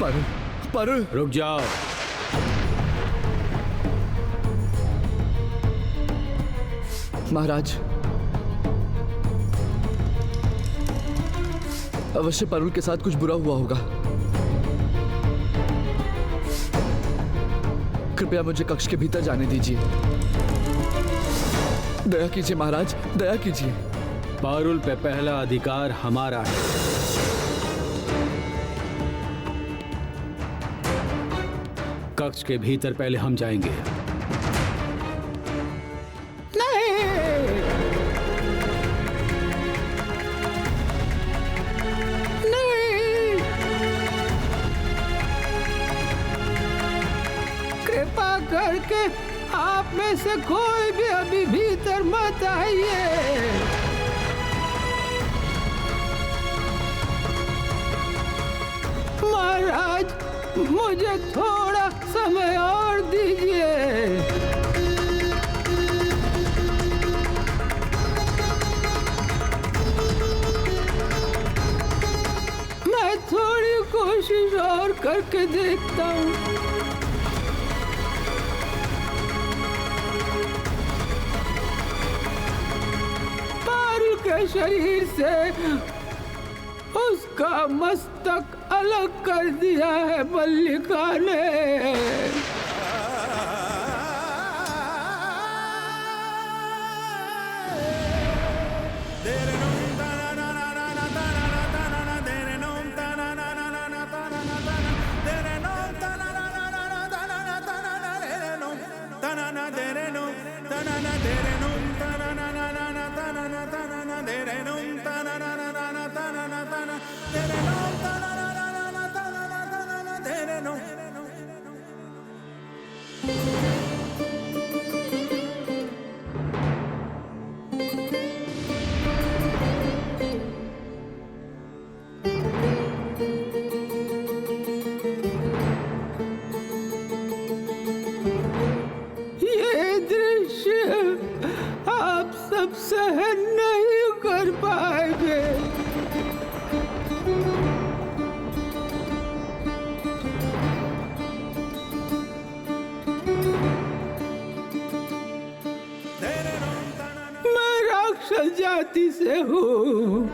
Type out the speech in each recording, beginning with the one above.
पारुल, पारुल, रुक जाओ। महाराज, अवश्य पारुल के साथ कुछ बुरा हुआ होगा। कृपया मुझे कक्ष के भीतर जाने दीजिए। दया कीजिए महाराज, दया कीजिए। पारुल पे पहला अधिकार हमारा है। कक्ष के भीतर पहले हम जाएंगे। कृपा करके आप में से कोई भी अभी भीतर मत आइए। महाराज, मुझे थोड़ा समय और दीजिए। मैं थोड़ी कोशिश और करके देखता हूँ। के शरीर से उसका मस्तक अलग कर दिया है मल्लिका ने। सहन नहीं कर पाएंगे। मैं राक्षस जाति से हूँ।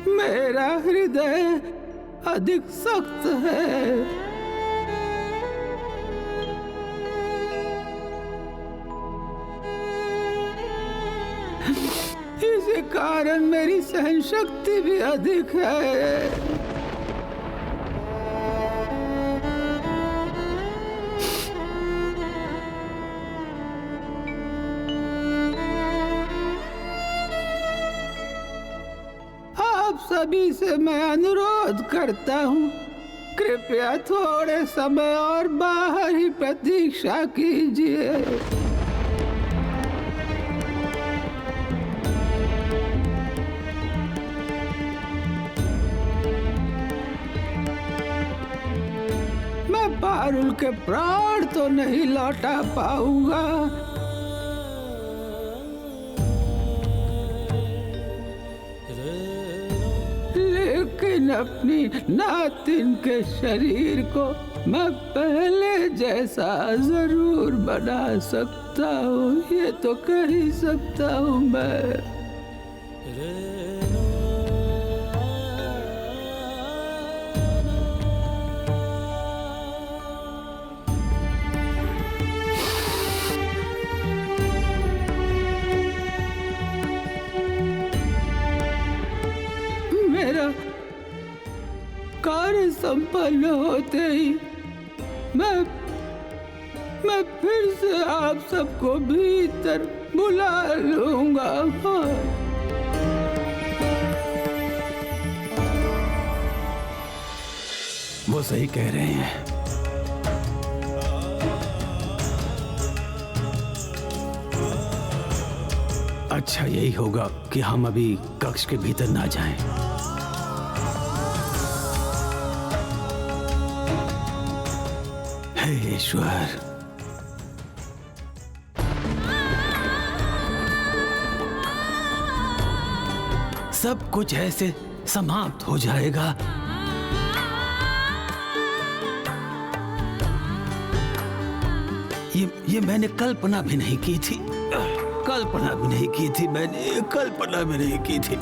मेरा हृदय अधिक सख्त है। इसी कारण मेरी सहन शक्ति भी अधिक है। आप सभी से मैं अनुरोध करता हूँ, कृपया थोड़े समय और बाहर ही प्रतीक्षा कीजिए। पारुल के प्राण तो नहीं लौटा पाऊंगा, लेकिन अपनी नातिन के शरीर को मैं पहले जैसा जरूर बना सकता हूँ। ये तो कह ही सकता हूँ मैं। कार्य संपन्न होते ही मैं फिर से आप सबको भीतर बुला लूंगा। वो सही कह रहे हैं। अच्छा यही होगा कि हम अभी कक्ष के भीतर ना जाएं। हे ईश्वर, सब कुछ ऐसे समाप्त हो जाएगा। ये मैंने कल्पना भी नहीं की थी, कल्पना भी नहीं की थी, मैंने कल्पना भी नहीं की थी।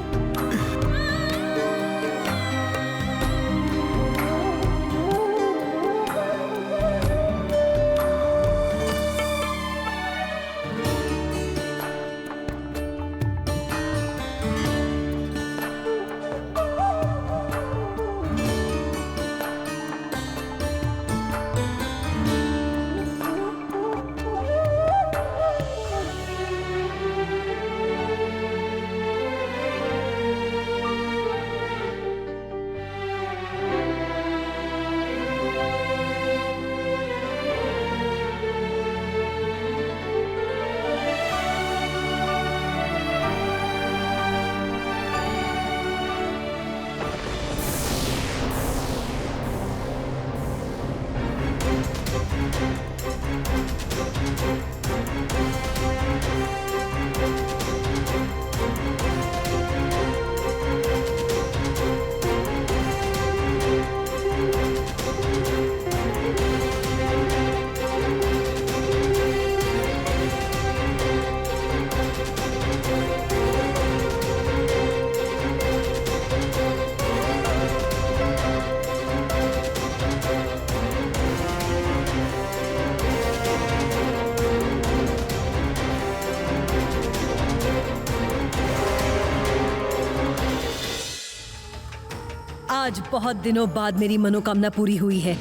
आज बहुत दिनों बाद मेरी मनोकामना पूरी हुई है।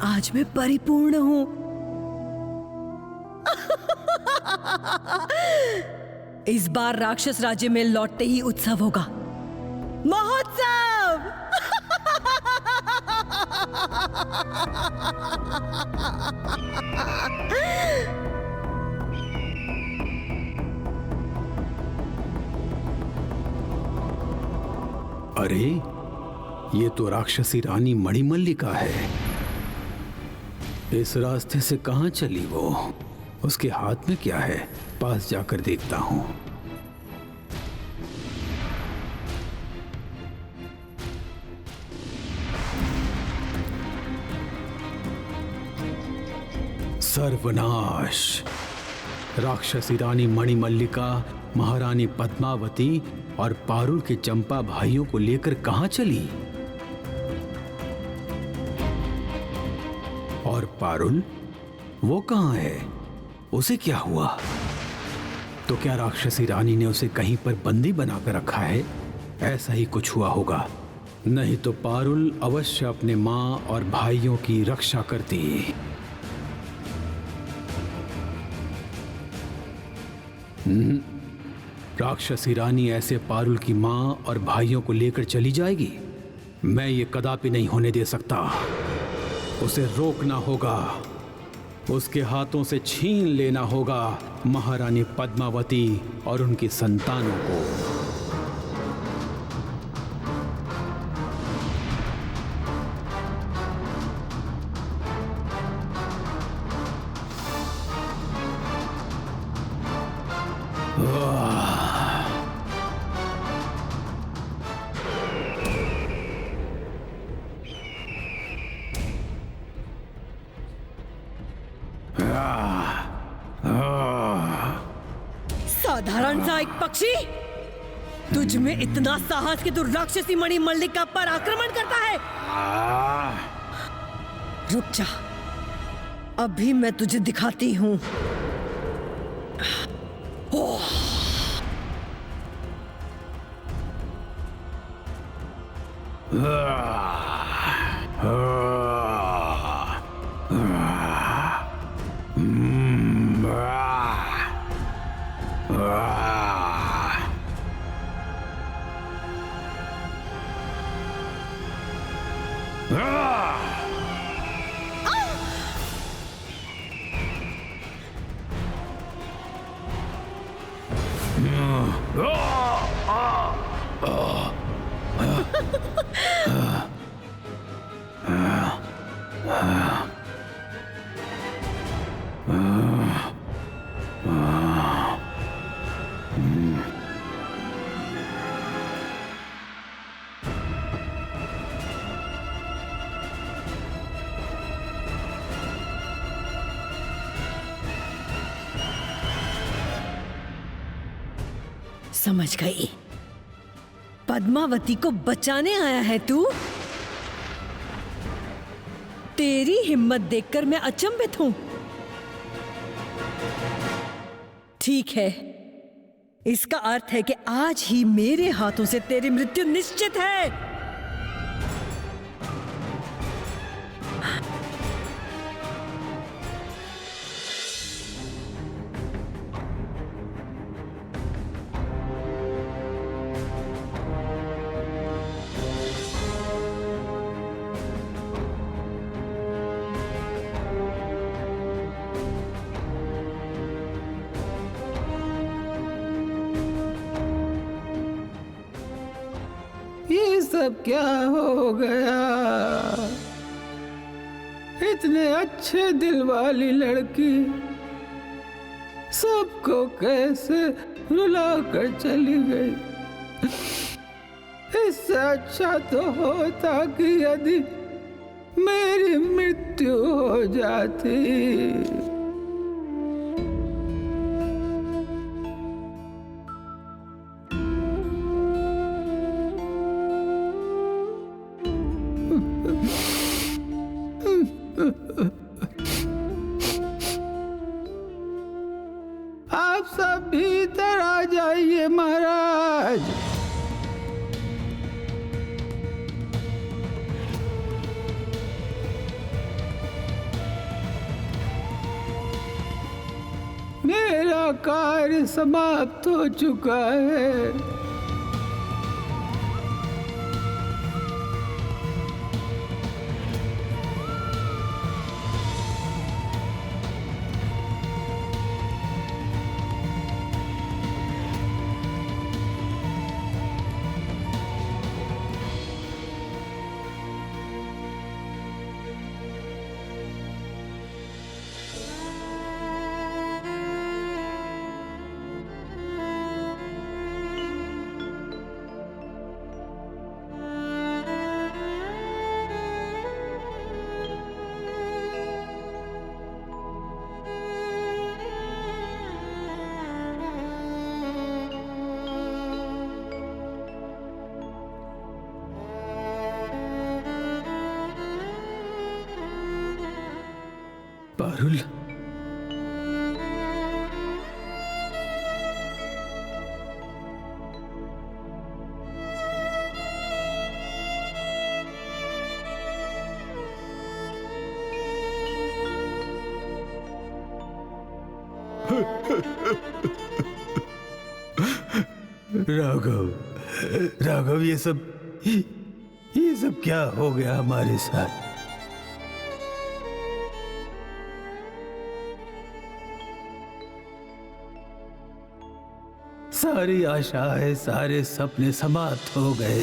आज मैं परिपूर्ण हूं। इस बार राक्षस राज्य में लौटते ही उत्सव होगा, महोत्सव। अरे ये तो राक्षसी रानी मणिमल्लिका है। इस रास्ते से कहां चली वो? उसके हाथ में क्या है? पास जाकर देखता हूं। सर्वनाश! राक्षसी रानी मणिमल्लिका महारानी पद्मावती और पारुल के चंपा भाइयों को लेकर कहां चली? और पारुल, वो कहां है? उसे क्या हुआ? तो क्या राक्षसी रानी ने उसे कहीं पर बंदी बनाकर रखा है? ऐसा ही कुछ हुआ होगा, नहीं तो पारुल अवश्य अपने मां और भाइयों की रक्षा करती। राक्षसी रानी ऐसे पारुल की मां और भाइयों को लेकर चली जाएगी? मैं ये कदापि नहीं होने दे सकता। उसे रोकना होगा, उसके हाथों से छीन लेना होगा महारानी पद्मावती और उनकी संतानों को। साधारण सा एक पक्षी, तुझ में इतना साहस कि तू राक्षसी मणिमल्लिका पर आक्रमण करता है? रुक जा, अभी मैं तुझे दिखाती हूं। समझ गई, पद्मावती को बचाने आया है तू। तेरी हिम्मत देखकर मैं अचंभित हूं। ठीक है, इसका अर्थ है कि आज ही मेरे हाथों से तेरी मृत्यु निश्चित है। ये सब क्या हो गया? इतने अच्छे दिल वाली लड़की सबको कैसे रुला कर चली गई। इससे अच्छा तो होता कि यदि मेरी मृत्यु हो जाती। आप सब भीतर आ जाइए महाराज। मेरा कार्य समाप्त हो चुका है। पारुल, राघव, राघव, ये सब क्या हो गया हमारे साथ? सारी आशाएं, सारे सपने समाप्त हो गए।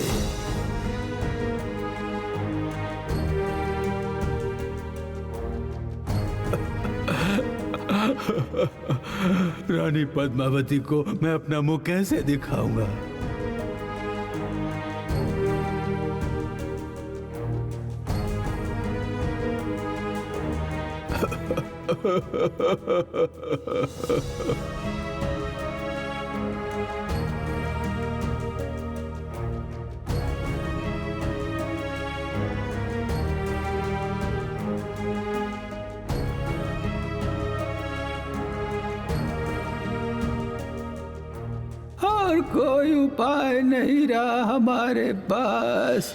रानी पद्मावती को मैं अपना मुंह कैसे दिखाऊंगा? और कोई उपाय नहीं रहा हमारे पास।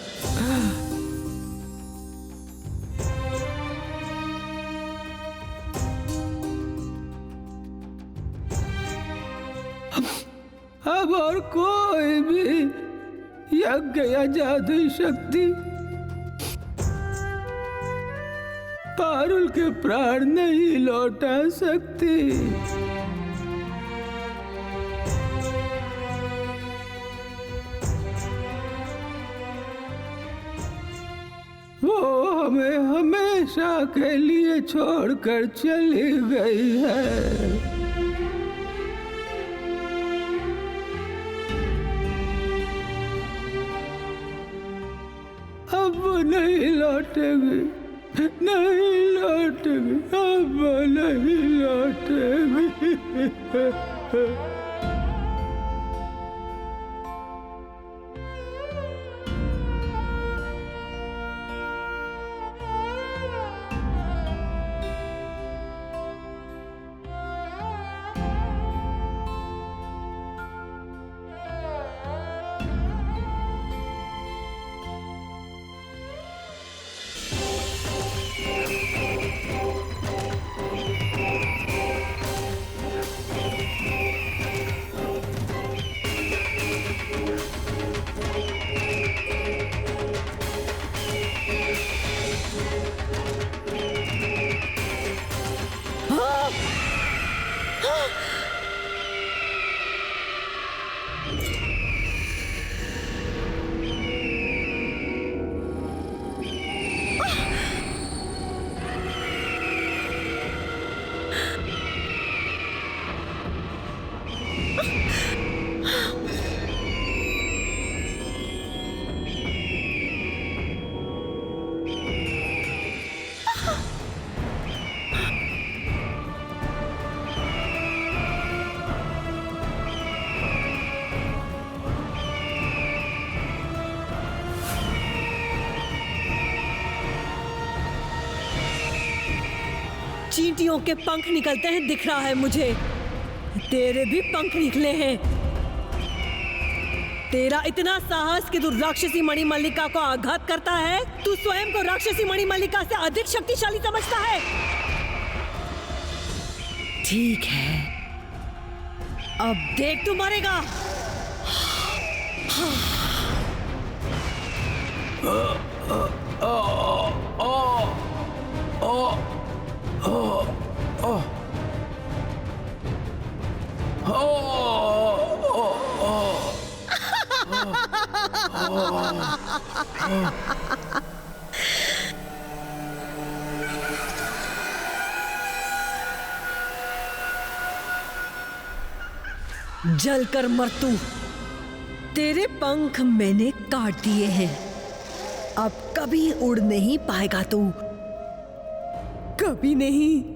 अब और कोई भी यज्ञ या जादुई शक्ति पारुल के प्राण नहीं लौटा सकती। वो हमें हमेशा के लिए छोड़कर चली गई है। अब नहीं लौटेगी, नहीं लौटेगी, अब नहीं लौटेगी। चींटियों के पंख निकलते हैं दिख रहा है मुझे। तेरे भी पंख निकले हैं। तेरा इतना साहस कि तू राक्षसी मणिमल्लिका को आघात करता है। तू स्वयं को राक्षसी मणिमल्लिका से अधिक शक्तिशाली समझता है। ठीक है, अब देख तू मरेगा। जलकर मर तू। तेरे पंख मैंने काट दिए हैं। अब कभी उड़ नहीं पाएगा तू, कभी नहीं।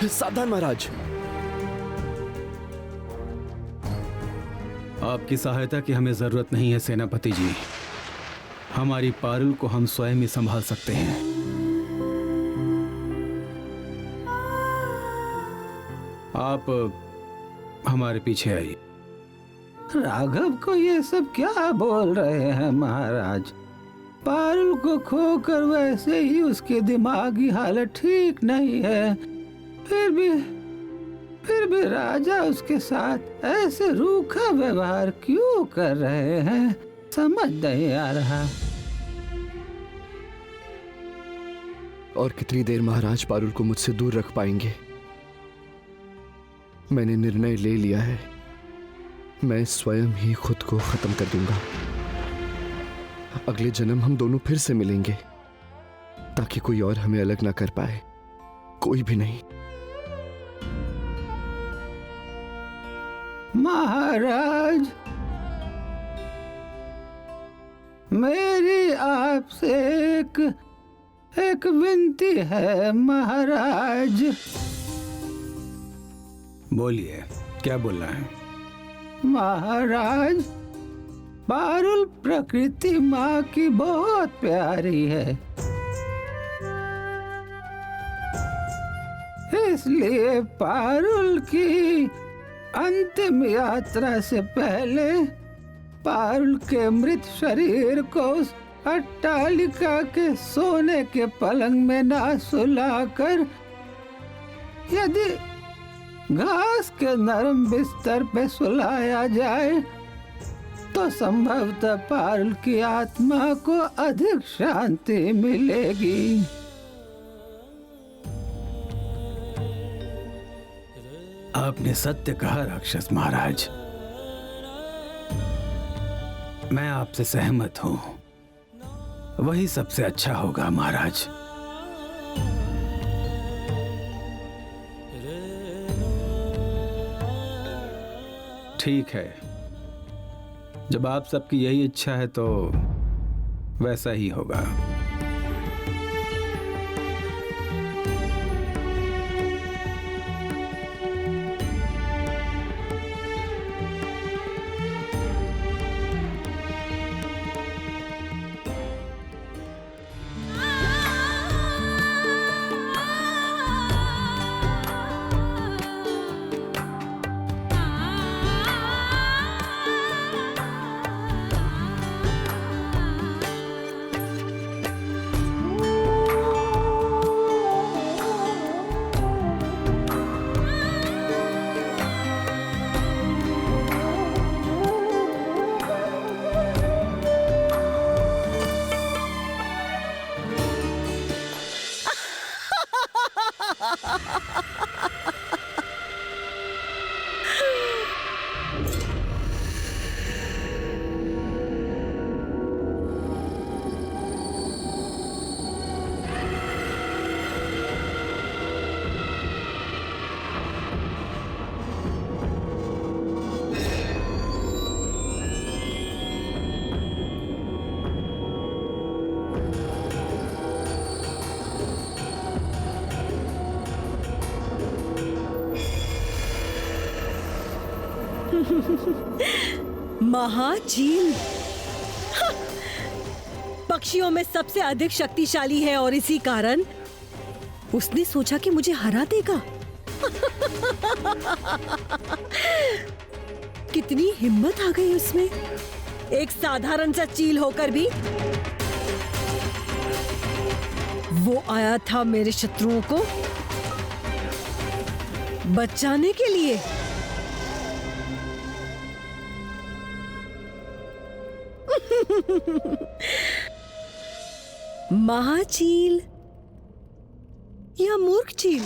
सावधान महाराज। आपकी सहायता की हमें जरूरत नहीं है सेनापति जी। हमारी पारुल को हम स्वयं ही संभाल सकते हैं। आप हमारे पीछे आइए। राघव को ये सब क्या बोल रहे हैं महाराज? पारुल को खोकर वैसे ही उसकी दिमागी हालत ठीक नहीं है। फिर भी राजा उसके साथ ऐसे रूखा व्यवहार क्यों कर रहे हैं, समझ नहीं आ रहा। और कितनी देर महाराज पारुल को मुझसे दूर रख पाएंगे? मैंने निर्णय ले लिया है। मैं स्वयं ही खुद को खत्म कर दूंगा। अगले जन्म हम दोनों फिर से मिलेंगे, ताकि कोई और हमें अलग ना कर पाए। कोई भी नहीं। महाराज, मेरी आपसे एक विनती है महाराज। बोलिए, क्या बोलना है? महाराज, पारुल प्रकृति माँ की बहुत प्यारी है, इसलिए पारुल की अंतिम यात्रा से पहले पारुल के मृत शरीर को उस अट्टालिका के सोने के पलंग में ना सुलाकर यदि घास के नरम बिस्तर पे सुलाया जाए तो संभवतः पारुल की आत्मा को अधिक शांति मिलेगी। आपने सत्य कहा राक्षस महाराज। मैं आपसे सहमत हूं। वही सबसे अच्छा होगा महाराज। ठीक है, जब आप सबकी यही इच्छा है तो वैसा ही होगा। महाचील हाँ! पक्षियों में सबसे अधिक शक्तिशाली है और इसी कारण उसने सोचा कि मुझे हरा देगा। कितनी हिम्मत आ गई उसमें, एक साधारण सा चील होकर भी वो आया था मेरे शत्रुओं को बचाने के लिए। महाचील या मूर्ख चील?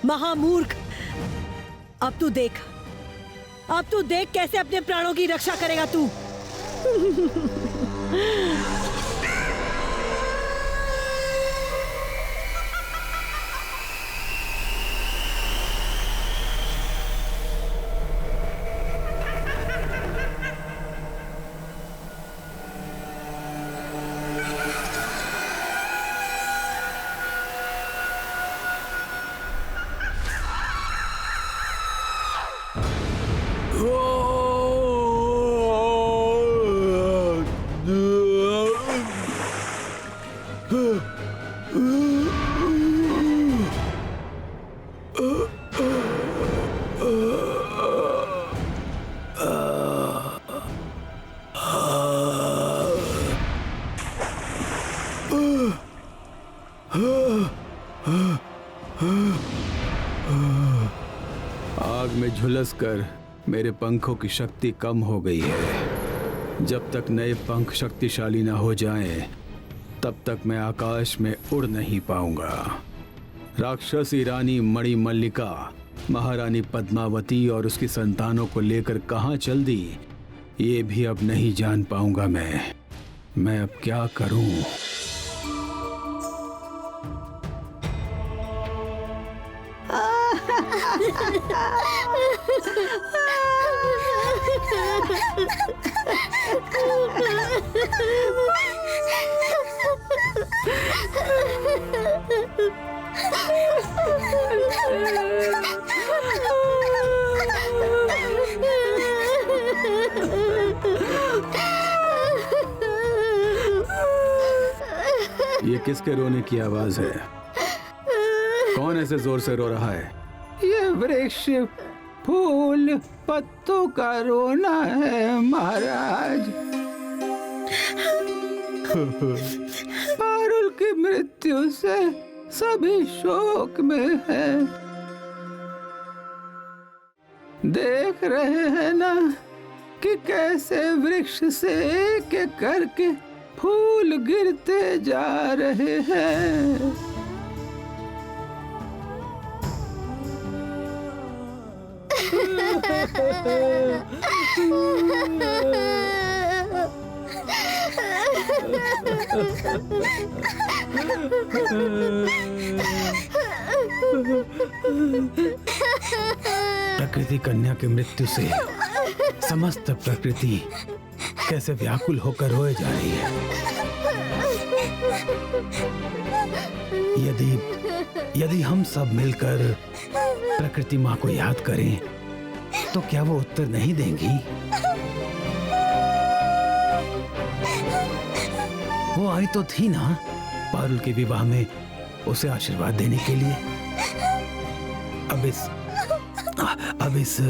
महामूर्ख, अब तू देख कैसे अपने प्राणों की रक्षा करेगा तू। आग में झुलसकर मेरे पंखों की शक्ति कम हो गई है। जब तक नए पंख शक्तिशाली न हो जाएं, तब तक मैं आकाश में उड़ नहीं पाऊंगा। राक्षसी रानी मणिमल्लिका महारानी पद्मावती और उसकी संतानों को लेकर कहां चल दी, ये भी अब नहीं जान पाऊंगा मैं अब क्या करूं? ये किसके रोने की आवाज है? कौन ऐसे जोर से रो रहा है? ये वृक्ष फूल पत्तों का रोना है महाराज। पारुल की मृत्यु से सभी शोक में है। देख रहे हैं ना कि कैसे वृक्ष से एक एक करके फूल गिरते जा रहे हैं। प्रकृति कन्या की मृत्यु से समस्त प्रकृति कैसे व्याकुल होकर रोए जा रही है। यदि हम सब मिलकर प्रकृति माँ को याद करें तो क्या वो उत्तर नहीं देंगी? वो आई तो थी ना पारुल के विवाह में उसे आशीर्वाद देने के लिए। अब इस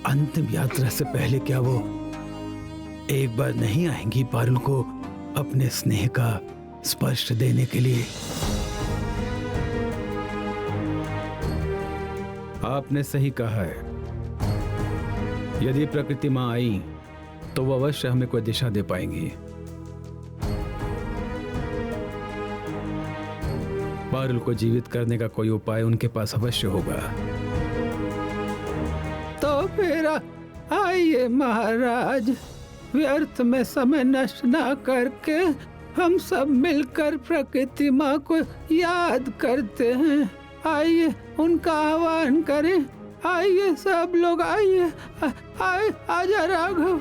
अंतिम यात्रा से पहले क्या वो एक बार नहीं आएंगी पारुल को अपने स्नेह का स्पर्श देने के लिए? आपने सही कहा है। यदि प्रकृति माँ आई तो वो अवश्य हमें कोई दिशा दे पाएंगी। पारुल को जीवित करने का कोई उपाय उनके पास अवश्य होगा। तो फिर आइए महाराज, व्यर्थ में समय नष्ट ना करके हम सब मिलकर प्रकृति माँ को याद करते हैं। आइए उनका आह्वान करें। आइए सब लोग आइए, आए आजा राघव।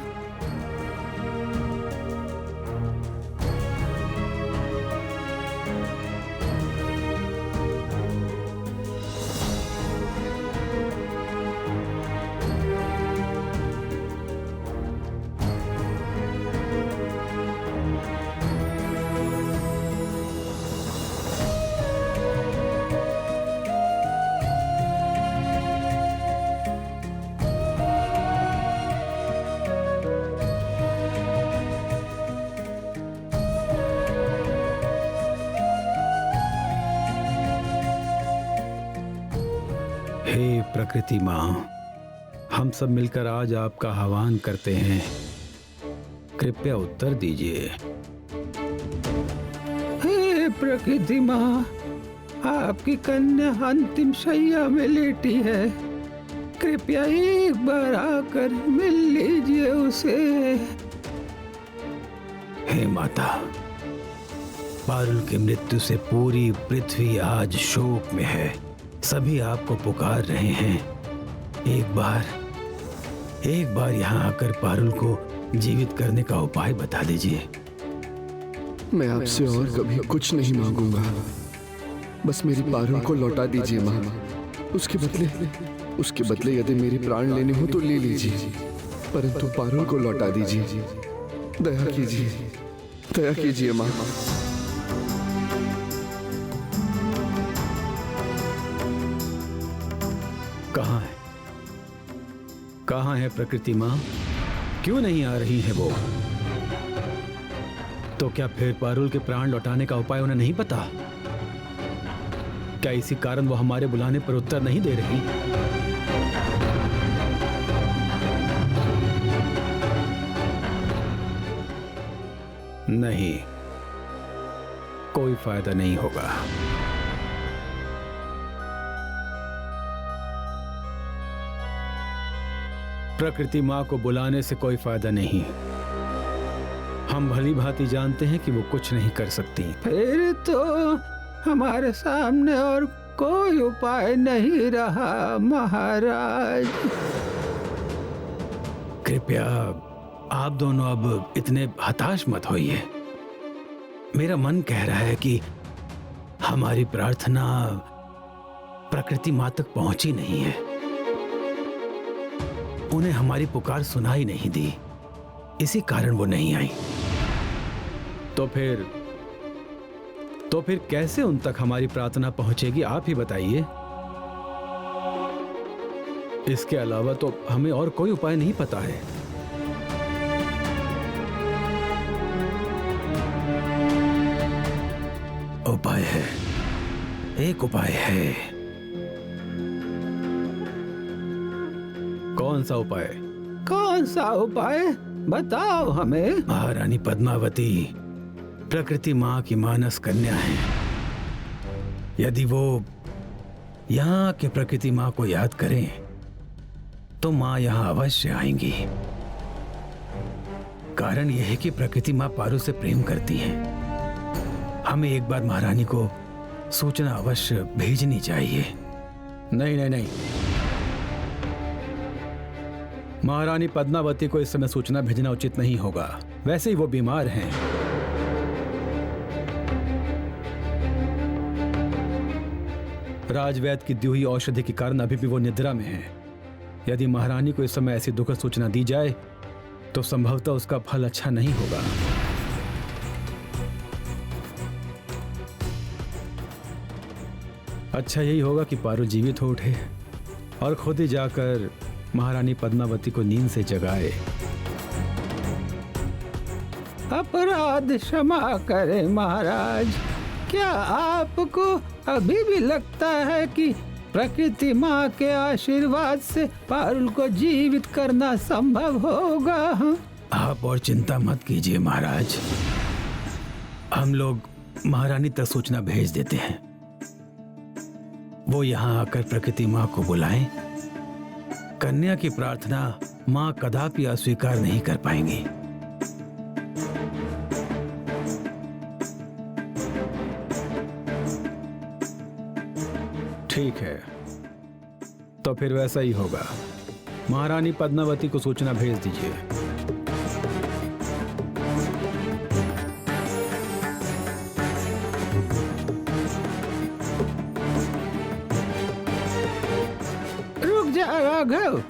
हे प्रकृति माँ, हम सब मिलकर आज आपका आह्वान करते हैं, कृपया उत्तर दीजिए। हे प्रकृति माँ, आपकी कन्या अंतिम शैया में लेटी है, कृपया एक बार आकर मिल लीजिए उसे। हे माता, पारुल की मृत्यु से पूरी पृथ्वी आज शोक में है। सभी आपको पुकार रहे हैं। एक बार यहाँ आकर पारुल को जीवित करने का उपाय बता दीजिए। मैं आपसे और कभी कुछ नहीं मांगूंगा, बस मेरी पारुल को लौटा दीजिए माँ। उसके बदले यदि मेरे प्राण लेने हो तो ले लीजिए, परंतु पारुल को लौटा दीजिए। दया कीजिए माँ। कहाँ है प्रकृति माँ? क्यों नहीं आ रही है वो? तो क्या फिर पारुल के प्राण लौटाने का उपाय उन्हें नहीं पता? क्या इसी कारण वो हमारे बुलाने पर उत्तर नहीं दे रही? नहीं, कोई फायदा नहीं होगा। प्रकृति माँ को बुलाने से कोई फायदा नहीं। हम भली भांति जानते हैं कि वो कुछ नहीं कर सकती। फिर तो हमारे सामने और कोई उपाय नहीं रहा महाराज। कृपया आप दोनों अब इतने हताश मत होइए। मेरा मन कह रहा है कि हमारी प्रार्थना प्रकृति माँ तक पहुंची नहीं है। उन्हें हमारी पुकार सुनाई नहीं दी, इसी कारण वो नहीं आई। तो फिर कैसे उन तक हमारी प्रार्थना पहुंचेगी, आप ही बताइए। इसके अलावा तो हमें और कोई उपाय नहीं पता है। उपाय है, एक उपाय है। कौन सा उपाय? कौन सा उपाय बताओ हमें। महारानी पद्मावती प्रकृति माँ की मानस कन्या है। यदि वो यहाँ के प्रकृति माँ को याद करें तो माँ यहाँ अवश्य आएंगी। कारण यह है कि प्रकृति माँ पारुल से प्रेम करती है। हमें एक बार महारानी को सूचना अवश्य भेजनी चाहिए। नहीं नहीं नहीं, महारानी पद्मावती को इस समय सूचना भेजना उचित नहीं होगा। वैसे ही वो बीमार हैं। राजवैद्य की दी हुई औषधि के कारण अभी भी वो निद्रा में हैं। यदि महारानी को इस समय ऐसी दुखद सूचना दी जाए तो संभवतः उसका फल अच्छा नहीं होगा। अच्छा यही होगा कि पारुल जीवित हो उठे और खुद ही जाकर महारानी पद्मावती को नींद से जगाए। अपराध क्षमा करें महाराज। क्या आपको अभी भी लगता है कि प्रकृति माँ के आशीर्वाद से पारुल को जीवित करना संभव होगा? आप और चिंता मत कीजिए महाराज, हम लोग महारानी तक सूचना भेज देते हैं। वो यहाँ आकर प्रकृति माँ को बुलाएं। कन्या की प्रार्थना माँ कदापि अस्वीकार नहीं कर पाएंगी। ठीक है, तो फिर वैसा ही होगा। महारानी पद्मावती को सूचना भेज दीजिए। रुक जा राघव,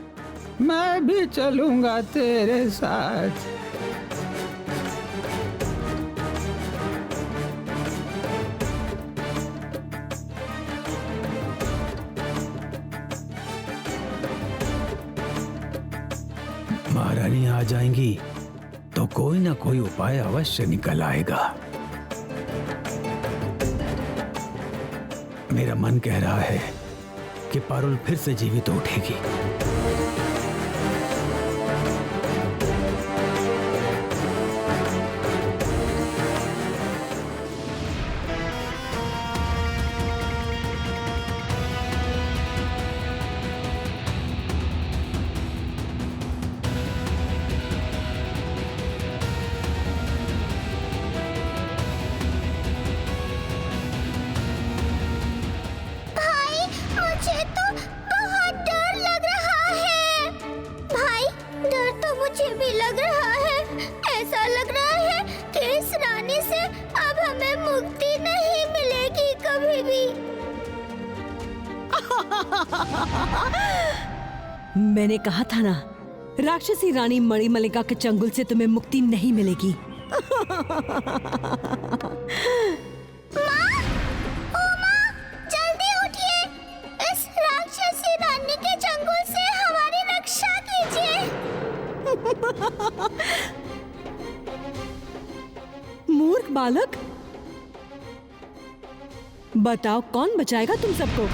मैं भी चलूंगा तेरे साथ। महारानी आ जाएंगी तो कोई ना कोई उपाय अवश्य निकल आएगा। मेरा मन कह रहा है कि पारुल फिर से जीवित उठेगी। मैंने कहा था ना, राक्षसी रानी मणिमल्लिका के चंगुल से तुम्हें मुक्ति नहीं मिलेगी। माँ, ओ माँ, जल्दी उठिए। इस राक्षसी रानी के चंगुल से हमारी रक्षा कीजिए। मूर्ख बालक, बताओ कौन बचाएगा तुम सबको?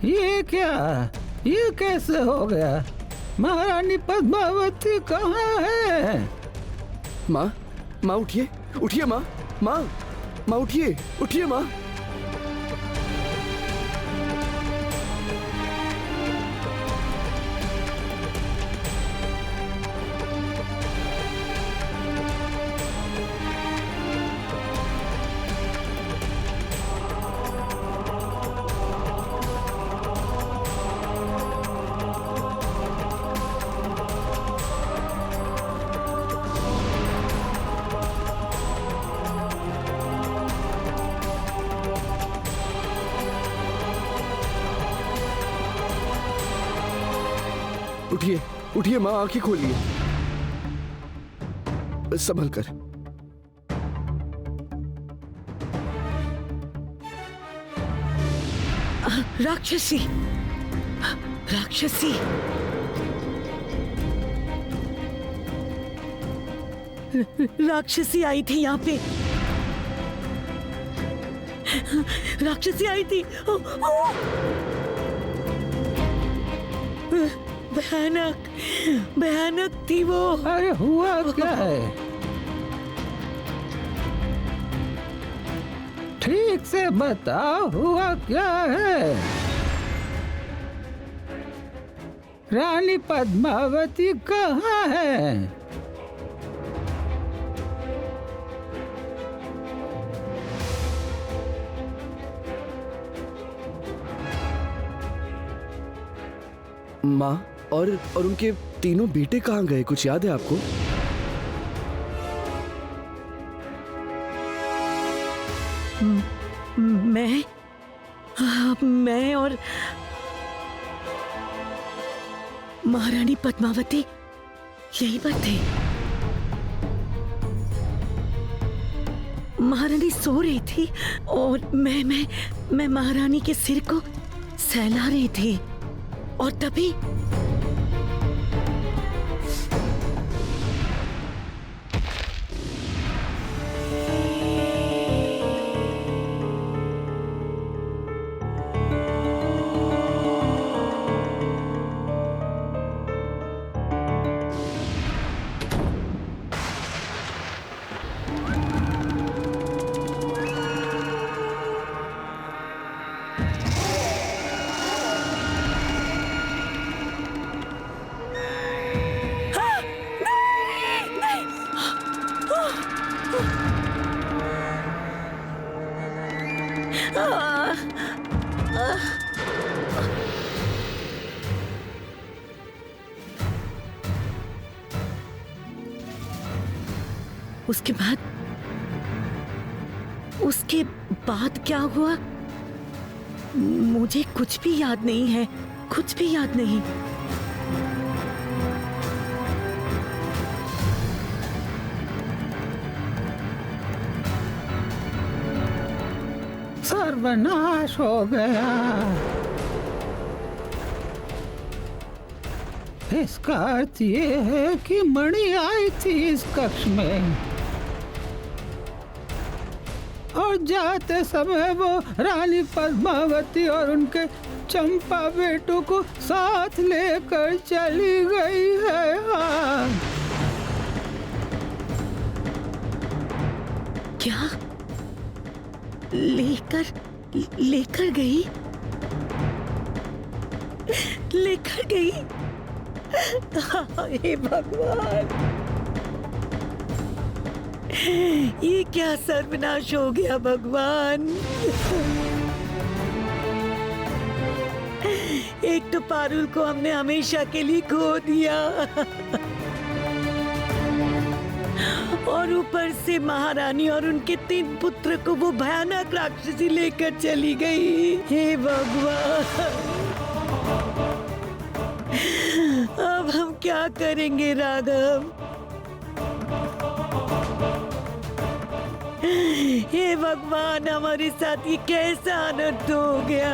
ये क्या? ये कैसे हो गया? महारानी पद्मावती कहाँ है? माँ, माँ उठिए, उठिए माँ, माँ, माँ उठिए, उठिए माँ। उठिए, उठिए माँ, आंखें खोलिए, संभल कर। राक्षसी, राक्षसी, राक्षसी आई थी यहाँ पे। राक्षसी आई थी। भयानक, भयानक थी वो। अरे हुआ क्या है? ठीक से बताओ, हुआ क्या है? रानी पद्मावती कहाँ है? माँ और उनके तीनों बेटे कहाँ गए? कुछ याद है आपको? मैं और महारानी पद्मावती यहीं पर थे। महारानी सो रही थी और मैं महारानी के सिर को सहला रही थी और तभी उसके बाद क्या हुआ? मुझे कुछ भी याद नहीं है, कुछ भी याद नहीं। सर्वनाश हो गया। इसका अर्थ ये है कि मणि आई थी इस कक्ष में और जाते समय वो रानी पद्मावती और उनके चंपा बेटों को साथ लेकर चली गई है। हाँ। क्या? लेकर गई? लेकर गई? हे भगवान, ये क्या सर्वनाश हो गया भगवान। एक तो पारुल को हमने हमेशा के लिए खो दिया और ऊपर से महारानी और उनके 3 पुत्र को वो भयानक राक्षसी लेकर चली गई। हे भगवान, अब हम क्या करेंगे राघव? हे भगवान, हमारे साथ ये कैसा अनर्थ हो गया।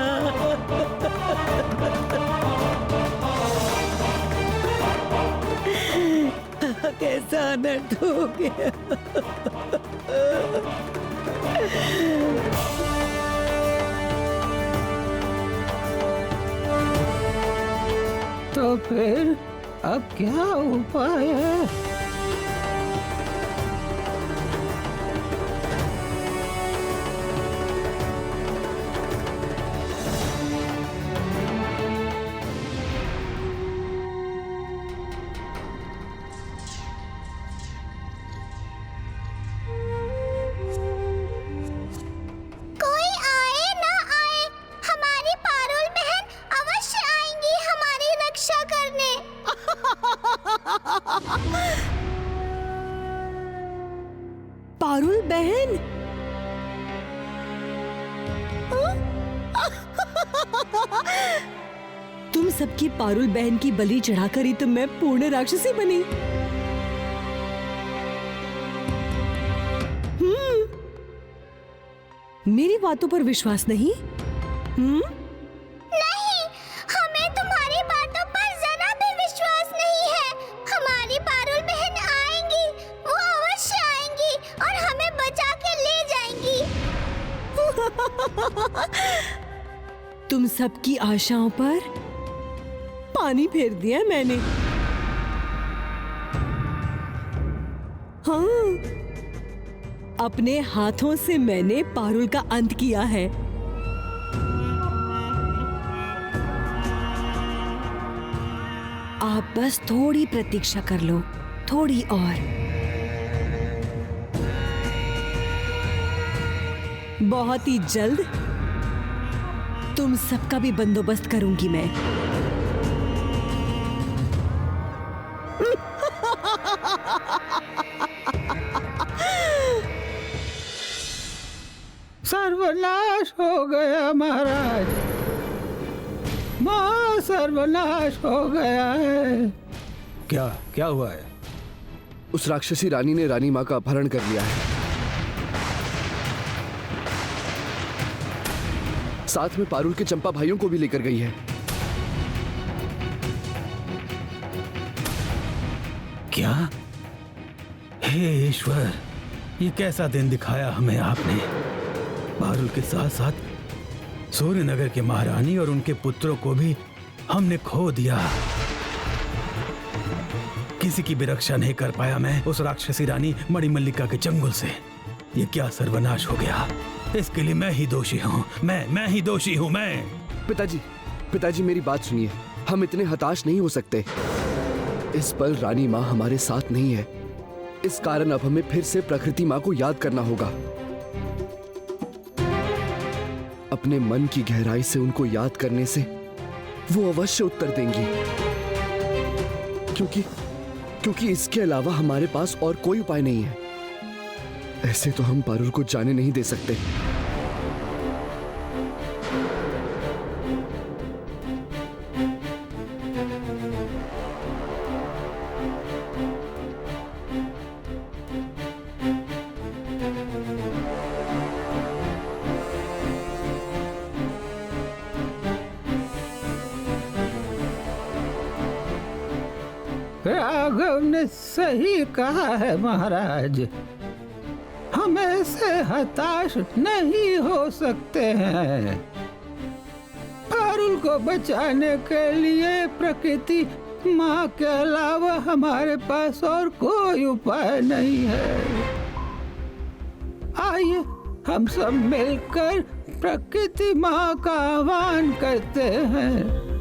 कैसा अनर्थ हो गया। तो फिर अब क्या उपाय है? कोई आए ना आए, हमारी पारुल बहन अवश्य आएंगी हमारी रक्षा करने। पारुल बहन? तुम सबकी पारुल बहन की बलि चढ़ाकर ही तो मैं पूर्ण राक्षसी बनी। मेरी बातों पर विश्वास नहीं? नहीं, हमें तुम्हारी बातों पर जरा भी विश्वास नहीं है। हमारी पारुल बहन आएंगी, वो अवश्य आएंगी और हमें बचा के ले जाएंगी। तुम सबकी आशाओं पर पानी फेर दिया मैंने। हाँ, अपने हाथों से मैंने पारुल का अंत किया है। आप बस थोड़ी प्रतीक्षा कर लो, थोड़ी और। बहुत ही जल्द तुम सबका भी बंदोबस्त करूंगी मैं। सर्वनाश हो गया महाराज, मां सर्वनाश हो गया है। क्या क्या हुआ है? उस राक्षसी रानी ने रानी माँ का अपहरण कर लिया है। साथ में पारुल के चंपा भाइयों को भी लेकर गई है। क्या? हे ईश्वर, ये कैसा दिन दिखाया हमें आपने। पारुल के साथ साथ सूर्यनगर के महारानी और उनके पुत्रों को भी हमने खो दिया। किसी की भी रक्षा नहीं कर पाया मैं उस राक्षसी रानी मणिमल्लिका के चंगुल से। ये क्या सर्वनाश हो गया, इसके लिए मैं ही दोषी हूँ। मैं ही दोषी हूँ। मैं पिताजी मेरी बात सुनिए। हम इतने हताश नहीं हो सकते। इस पल रानी माँ हमारे साथ नहीं है। इस कारण अब हमें फिर से प्रकृति माँ को याद करना होगा। अपने मन की गहराई से उनको याद करने से वो अवश्य उत्तर देंगी, क्योंकि इसके अलावा हमारे पास और कोई उपाय नहीं है। ऐसे तो हम पारुल को जाने नहीं दे सकते। राघव ने सही कहा है महाराज, हम ऐसे हताश नहीं हो सकते हैं। पारुल को बचाने के लिए प्रकृति माँ के अलावा हमारे पास और कोई उपाय नहीं है। आइए हम सब मिलकर प्रकृति माँ का आह्वान करते हैं।